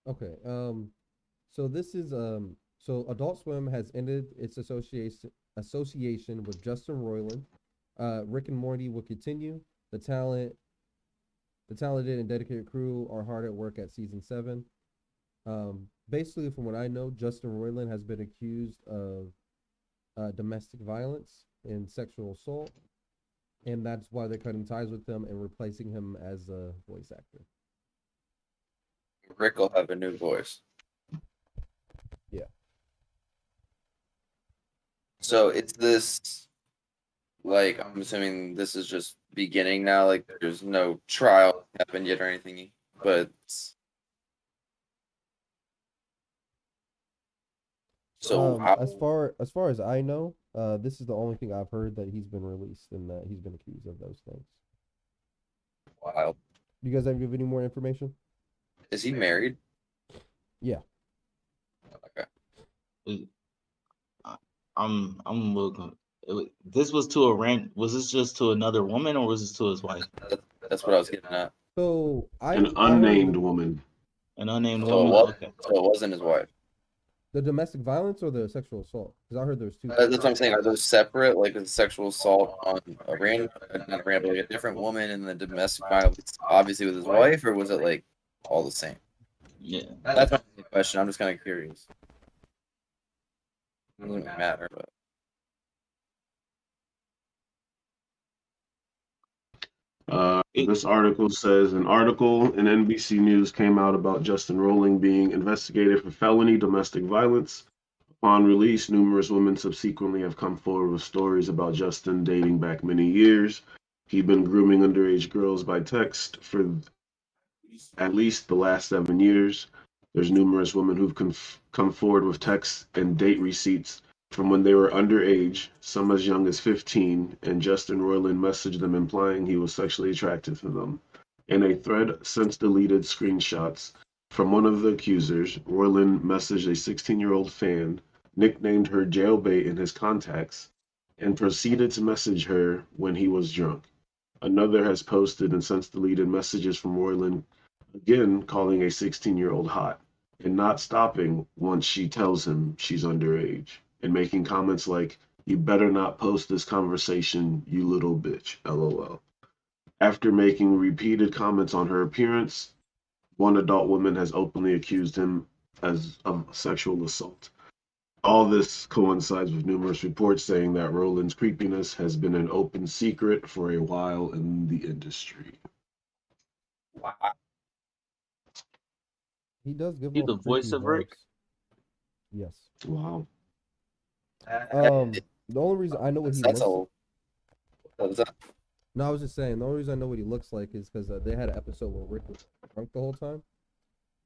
Okay. So this is so Adult Swim has ended its association with Justin Roiland. Rick and Morty will continue. The talent, the talented and dedicated crew are hard at work at season seven. Basically, from what I know, Justin Roiland has been accused of domestic violence and sexual assault, and that's why they're cutting ties with him and replacing him as a voice actor. Rick will have a new voice. Yeah. So it's this like I'm assuming this is just beginning now. Like there's no trial happened yet or anything, but so how? As far as I know, this is the only thing I've heard that he's been released and that he's been accused of those things. Wild. Do you guys have any more information? Is he married? Yeah. Okay. It- I- I'm looking. This was to a rant. Was this just to another woman or was this to his wife? That's what I was getting at. So An I unnamed heard woman. An unnamed So it woman. was. Okay. So it wasn't his wife. the domestic violence or the sexual assault because I heard there's two That's things. what I'm saying. Are those separate? Like a sexual assault on a random, not a random, like a different woman, and the domestic violence, obviously with his wife, or was it like all the same? Yeah. That's my only question. I'm just kind of curious. It doesn't really matter, but This article says an article in NBC News came out about Justin Rowling being investigated for felony domestic violence. Upon release, numerous women subsequently have come forward with stories about Justin dating back many years. He'd been grooming underage girls by text for at least the last 7 years. There's numerous women who've come forward with texts and date receipts from when they were underage, some as young as 15, and Justin Roiland messaged them implying he was sexually attracted to them. In a thread since deleted screenshots from one of the accusers, Roiland messaged a 16-year-old fan, nicknamed her Jailbait in his contacts, and proceeded to message her when he was drunk. Another has posted and since deleted messages from Roiland again calling a 16-year-old hot and not stopping once she tells him she's underage and making comments like, "You better not post this conversation, you little bitch, lol." After making repeated comments on her appearance, one adult woman has openly accused him of sexual assault. All this coincides with numerous reports saying that Roland's creepiness has been an open secret for a while in the industry. wow. He does give He off the creepy voice of vibes. Rick. Yes. Wow. The only reason I know what he That's looks. all. That's that. No, I was just saying. The only reason I know what he looks like is because they had an episode where Rick was drunk the whole time.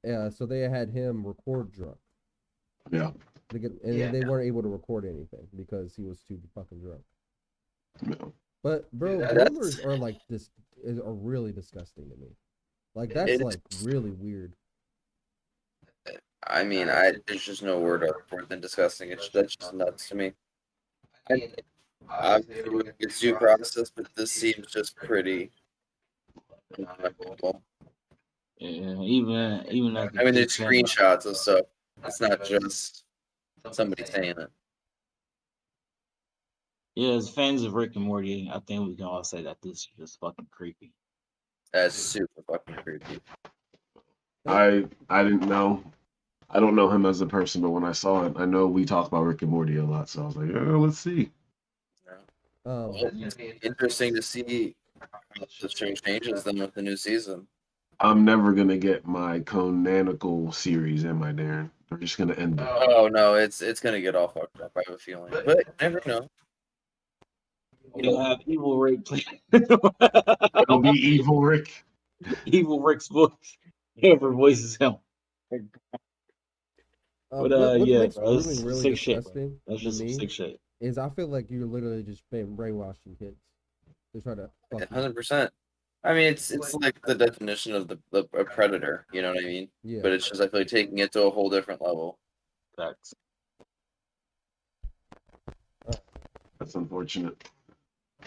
Yeah, so they had him record drunk. Yeah. They weren't able to record anything because he was too fucking drunk. Yeah. But bro, Yeah, rumors are like this are really disgusting to me. Like that's like It's, really weird. I mean, there's just no word for it than disgusting. That's just nuts to me. I, obviously, it's due process, but this seems just pretty unbelievable. Yeah, even as a I mean, big there's fan. screenshots of stuff. It's not just somebody saying it. Yeah, as fans of Rick and Morty, I think we can all say that this is just fucking creepy. That's super fucking creepy. I didn't know. I don't know him as a person, but when I saw it, I know we talk about Rick and Morty a lot, so I was like, let's see. Yeah. Um, Well, it's interesting to see how the show changes then with the new season. I'm never gonna get my canonical series, am I, Darren? They're just gonna end it. Oh no, it's gonna get all fucked up. I have a feeling, but you never know. You'll have evil Rick play It'll be evil Rick. evil Rick's voice. Whoever voices him. But what yeah, makes bro, grooming that's really sick shit, bro. disgusting That's to just some me sick shit. is I feel like you're literally just brainwashing kids. They try to fuck you. 100%. I mean, it's like the definition of the a predator. You know what I mean? Yeah. But it's just I feel like taking it to a whole different level. Facts. That's unfortunate.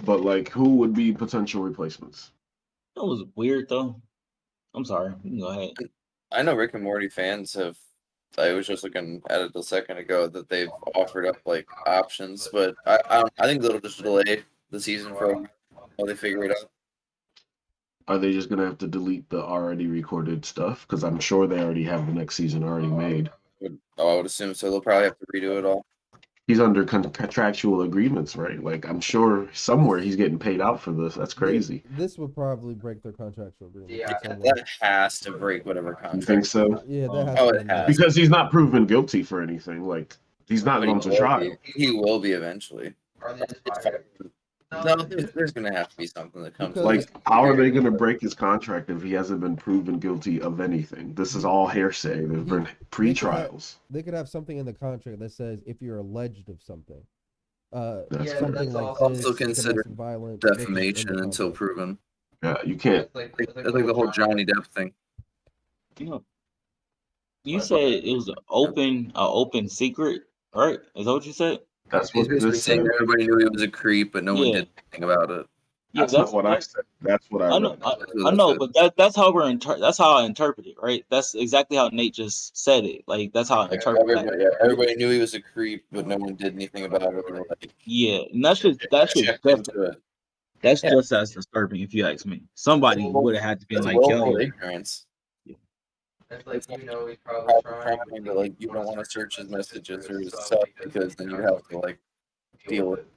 But like, who would be potential replacements? That was weird though. I'm sorry. You can go ahead. I know Rick and Morty fans have. I was just looking at it a second ago that they've offered up like options, but I think they'll just delay the season for a while while they figure it out. Are they just gonna have to delete the already recorded stuff? Because I'm sure they already have the next season already made. I would assume so. They'll probably have to redo it all. He's under contractual agreements, right? Like I'm sure somewhere he's getting paid out for this. That's crazy. This would probably break their contractual agreement. Yeah, in some way. that has to break whatever You contract. think so? Yeah, that has Oh, to it be. has. Because he's not proven guilty for anything. Like he's not But going to trial. He will be eventually. No, there's gonna have to be something that comes. Because- Like, how are they going to break his contract if he hasn't been proven guilty of anything? This is all hearsay. There's been pre-trials. They could have something in the contract that says if you're alleged of something. That's Something fair. like Also this, considered domestic violence, defamation in the until contract. proven. Yeah, you can't. It's like the whole Johnny Depp thing. You know, you said it was an open secret, right? Is that what you said? That's He's what basically this saying said. everybody knew he was a creep, but no one Yeah. did anything about it. Yeah, That's not what I said. That's what I I know, read. I know, but that's how that's how I interpret it, right? That's exactly how Nate just said it. Like that's how I interpret that. Everybody knew he was a creep, but no one did anything about it. Or like, Yeah, and that's just checked into it. that's Yeah. just as disturbing if you ask me. Somebody would have had to be That's like, willful yo, ignorance. Yeah. It's like he's probably trying to like you don't want to search his messages or his stuff because then you have to like deal with it.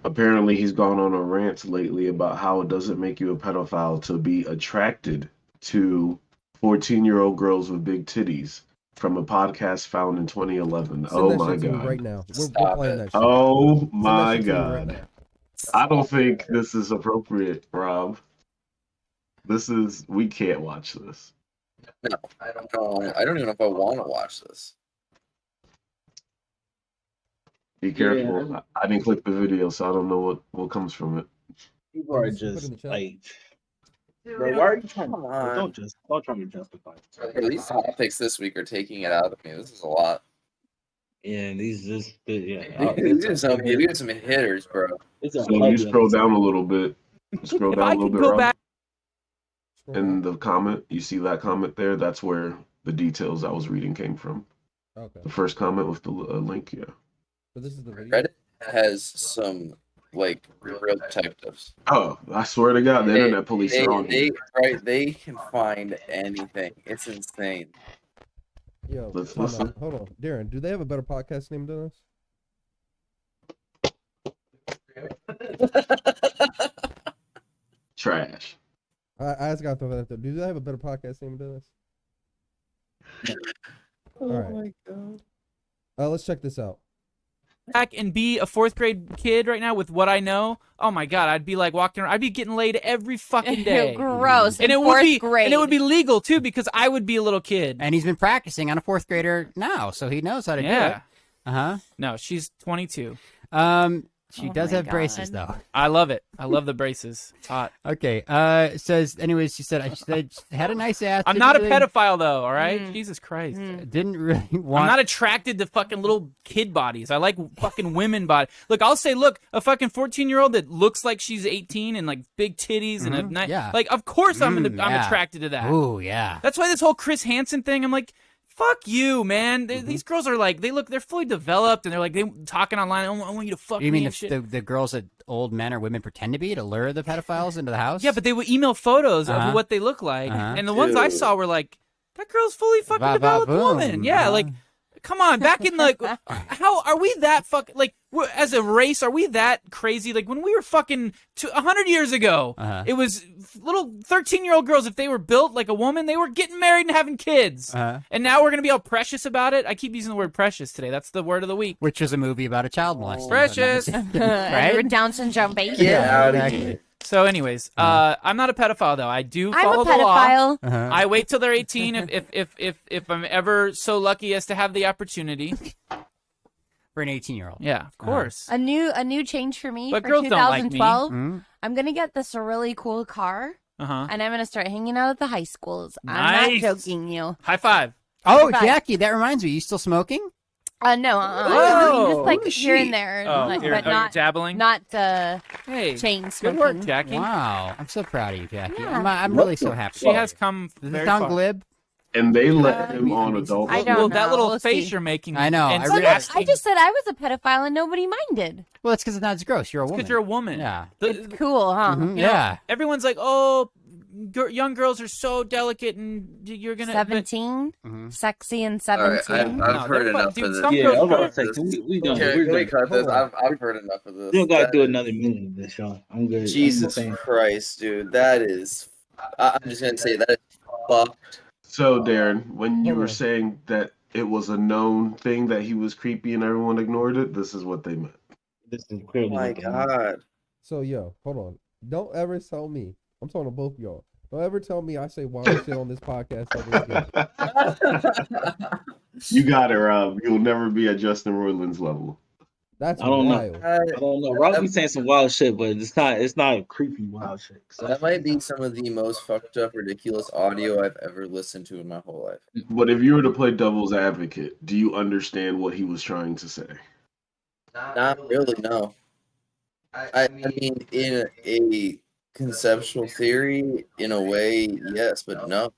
Apparently, he's gone on a rant lately about how it doesn't make you a pedophile to be attracted to 14-year-old girls with big titties from a podcast found in 2011. Send Oh that my shit to me God. right now. We're Stop playing it. that shit. Oh Send that my shit to me right God. now. I don't think this is appropriate, Rob. We can't watch this. No, I don't even know if I want to watch this. Be careful. I didn't click the video, so I don't know what comes from it. people are Just put it in just the chat. like, bro, why are you trying? Come on. Don't try to justify it. Bro, these topics this week are taking it out of me. This is a lot. Yeah, these These are some hitters, bro. So you scroll down a little bit. Scroll If down I a little could bit, go Rob. back, In the comment, you see that comment there? That's where the details I was reading came from. Okay. The first comment with the link, yeah. So this is the video. Reddit has some like real detectives. Oh, I swear to God, the internet police They, are on here. they can find anything. It's insane. Yo, Let's hold listen. on, hold on. Darren, do they have a better podcast name than us? Trash. I just gotta throw that out there. Do they have a better podcast name than us? Oh All right. my God. Let's check this out. and be a fourth grade kid right now with what I know, oh my God, I'd be like walking around, I'd be getting laid every fucking day. Gross. And in it would fourth be grade. and it would be legal too because I would be a little kid. And he's been practicing on a fourth grader now, so he knows how to do it. Yeah. Uh No, she's 22. huh. She Oh does my have braces God. though. I love it. I love the braces. It's hot. Okay. Says anyways. She said I had a nice ass. I'm not a didn't really- pedophile though. All right. Mm. Jesus Christ. Didn't really want. I'm not attracted to fucking little kid bodies. I like fucking women body. Look, I'll say, look, a fucking 14-year-old that looks like she's 18 and like big titties and a nice, yeah. like, of course I'm yeah. attracted to that. Ooh, yeah. That's why this whole Chris Hansen thing, I'm like, fuck you, man. These girls are like, they're fully developed and they're like, they talking online. I want you to fuck You me mean and shit. the girls that old men or women pretend to be to lure the pedophiles into the house? Yeah, but they would email photos Uh-huh. of what they look like, Uh-huh. and the ones I saw were like, that girl's fully fucking developed boom. woman. Yeah, Uh-huh. like, come on, back in like, how are we that fuck like as a race? Are we that crazy? Like when we were fucking 100 years ago, Uh-huh. it was little 13-year-old girls. If they were built like a woman, they were getting married and having kids. Uh-huh. And now we're gonna be all precious about it. I keep using the word precious today. That's the word of the week. Which is a movie about a child molester. Precious. Right? You're Down syndrome baby. Yeah. Exactly. So, anyways, I'm not a pedophile though. I do I'm follow a the law. pedophile. Uh-huh. I wait till they're 18 if I'm ever so lucky as to have the opportunity. For an 18-year-old. Yeah, of course. A new change for me But for girls don't like me. 2012. Mhm. I'm gonna get this really cool car, Uh-huh. and I'm gonna start hanging out at the high schools. Nice. I'm not joking you. High five. Oh, Right. Jackie, that reminds me. You still smoking? No, Oh, just like who's here she? and there, Oh, like, you're, but you're not dabbling? not Hey, chain good smoking. work, Jackie. Wow. I'm so proud of you, Jackie. Yeah. I'm really so happy. She has come Does very it sound far. glib? and they let Uh, him on adult. I don't Well, know. that little We'll face see. you're making. I know, And I Well, really- look, asking- I just said I was a pedophile and nobody minded. Well, that's because it's gross. You're a woman. because you're a woman. Yeah. It's cool, huh? Mhm, You know, yeah. everyone's like, oh, young girls are so delicate, and you're gonna. 17, Mhm. sexy and All right, 17. I've No, heard they're enough dude, of this. some Yeah, girls I was are- about to say, we done. Can We're we done. cut this? Hold on. I've heard enough of this. We don't gotta That do is- another minute of this, y'all. I'm good. I'm Jesus saying. Christ, dude, that is. I'm just gonna say that is fucked. So, Darren, when you Hold were on. saying that it was a known thing that he was creepy and everyone ignored it, this is what they meant. This is Oh clearly my what they mean. god. So yo, hold on. Don't ever tell me. I'm talking to both of y'all. Don't ever tell me I say wild shit on this podcast ever again. You got it, Rob. You'll never be at Justin Roiland's level. That's I don't know. wild. I don't know. Rob be saying some wild shit, but it's not creepy wild shit. That might be some of the most fucked up, ridiculous audio I've ever listened to in my whole life. But if you were to play devil's advocate, do you understand what he was trying to say? Not really, no. I mean, in a conceptual theory, in a way, yes, but no.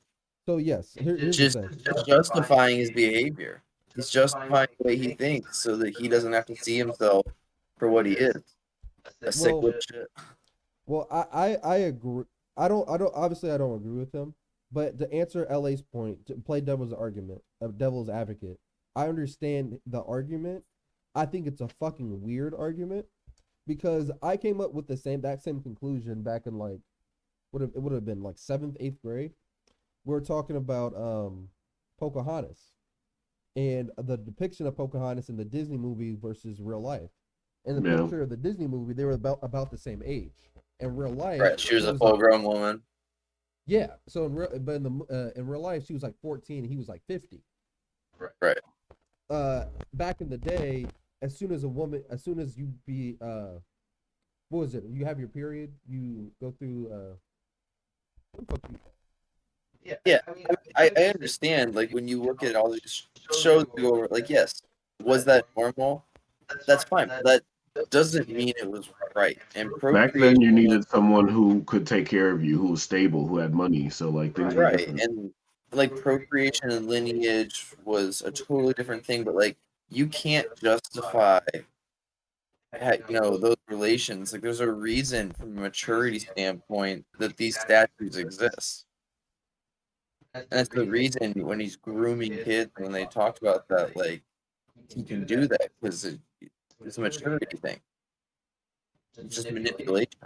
So yes, here's the Just thing. justifying his behavior. He's justifying the way he thinks so that he doesn't have to see himself for what he is. A sick Well- little shit. Well, I agree. I don't obviously I don't agree with him, but to answer LA's point, to play devil's advocate, I understand the argument. I think it's a fucking weird argument because I came up with that same conclusion back in like it would have been like 7th, 8th grade. We're talking about Pocahontas and the depiction of Pocahontas in the Disney movie versus real life. In the Yeah. picture of the Disney movie, they were about the same age. In real life, Right, she was a like- full-grown woman. yeah. So in real life, she was like 14, and he was like 50. Right. Back in the day, as soon as you be what was it? You have your period, you go through what the fuck you- Yeah, I understand. Like when you look at all these shows, you go over, like, yes, was that normal? That's fine. But that doesn't mean it was right. And Back then, you needed someone who could take care of you, who was stable, who had money. So, like, things were right, different. and like procreation and lineage was a totally different thing. But like, you can't justify, those relations. Like, there's a reason from a maturity standpoint that these statutes exist. And that's the reason when he's grooming kids, when they talked about that, like, he can do that because it's a maturity thing. It's just manipulation.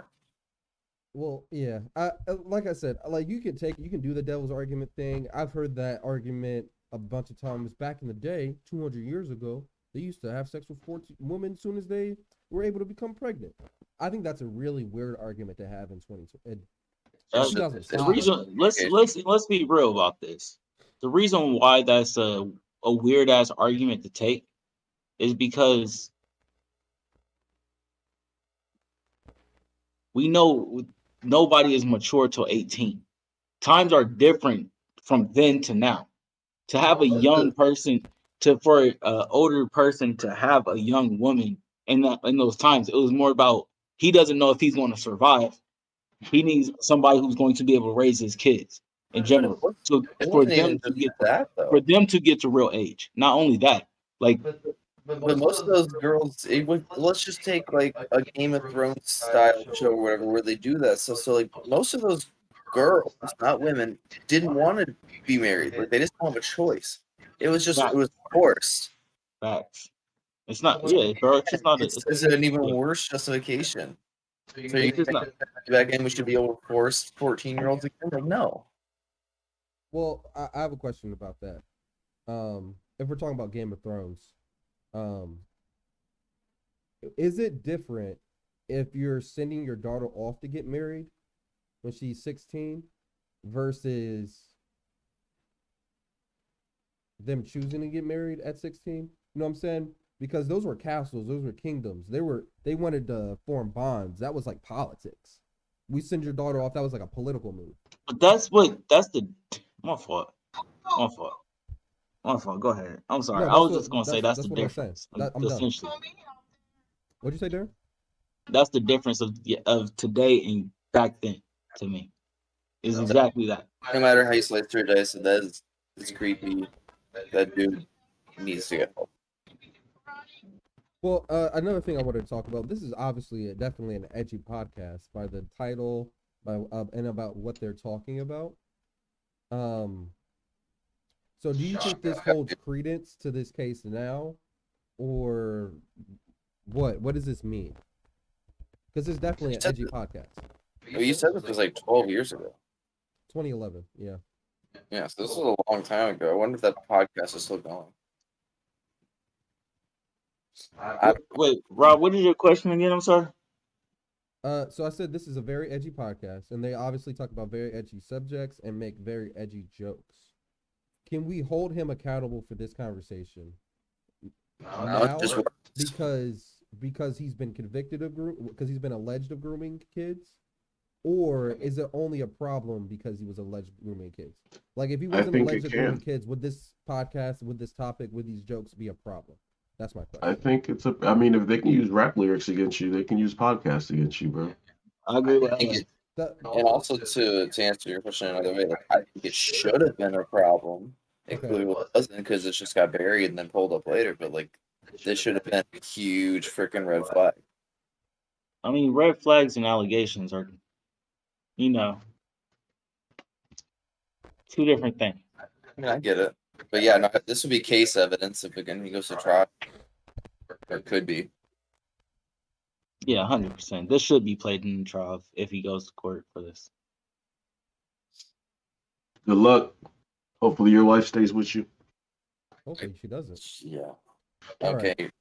Well, yeah. Like I said, like you can do the devil's argument thing. I've heard that argument a bunch of times back in the day, 200 years ago. They used to have sex with 14 women as soon as they were able to become pregnant. I think that's a really weird argument to have in 2020. The 2005. reason, let's be real about this. The reason why that's a weird ass argument to take is because we know nobody is mature till 18. Times are different from then to now. To have a young person, for an older person to have a young woman in those times, it was more about he doesn't know if he's going to survive. He needs somebody who's going to be able to raise his kids in general. So It for wasn't them even to just get that, though. to real age, not only that, like But most of those girls, let's just take like a Game of Thrones style show or whatever, where they do that. So like most of those girls, not women, didn't want to be married. Like they just don't have a choice. It was forced. facts. It's not, yeah, bro. It's just not. It's an even worse justification. So you It's just not. back in, we should be able to force 14-year-olds again? Like no. Well, I have a question about that. If we're talking about Game of Thrones, is it different if you're sending your daughter off to get married when she's 16 versus them choosing to get married at 16? You know what I'm saying? Because those were castles, those were kingdoms. They wanted to form bonds. That was like politics. We send your daughter off. That was like a political move. But that's the my fault. Go ahead. I'm sorry. No, I was that's just gonna say that's that's the what I'm saying. difference. I'm done. Essentially, What'd you say, Darren? that's the difference of today and back then. To me, is exactly that. No matter how you slice through dice, that is It's creepy. That dude needs to get help. Well, another thing I wanted to talk about. This is obviously definitely an edgy podcast by the title, and about what they're talking about. Um, so do you think this holds credence to this case now, or what? What does this mean? Because it's definitely an edgy podcast. Well, you said this was like 12 years ago. 2011, yeah. Yeah, so this was a long time ago. I wonder if that podcast is still going. Wait, Rob, what is your question again? I'm sorry. So I said this is a very edgy podcast, and they obviously talk about very edgy subjects and make very edgy jokes. Can we hold him accountable for this conversation now? Just Because he's been convicted of because he's been alleged of grooming kids, or is it only a problem because he was alleged grooming kids? Like if he wasn't think alleged it of grooming can. kids, would this podcast, would this topic, would these jokes be a problem? That's my question. I think it's a. I mean, if they can use rap lyrics against you, they can use podcasts against you, bro. I agree with I think Alex. and also to answer your question another way, like I think it should have been a problem. It Okay. clearly wasn't because it just got buried and then pulled up later. But like this should have been a huge freaking red flag. I mean, red flags and allegations are, you know, two different things. I mean, I get it, but yeah, no, this would be case evidence if again he goes to trial, or it could be. Yeah, 100%. This should be played in the trial if he goes to court for this. Good luck. Hopefully, your wife stays with you. Hopefully she doesn't. Yeah. All Okay. right.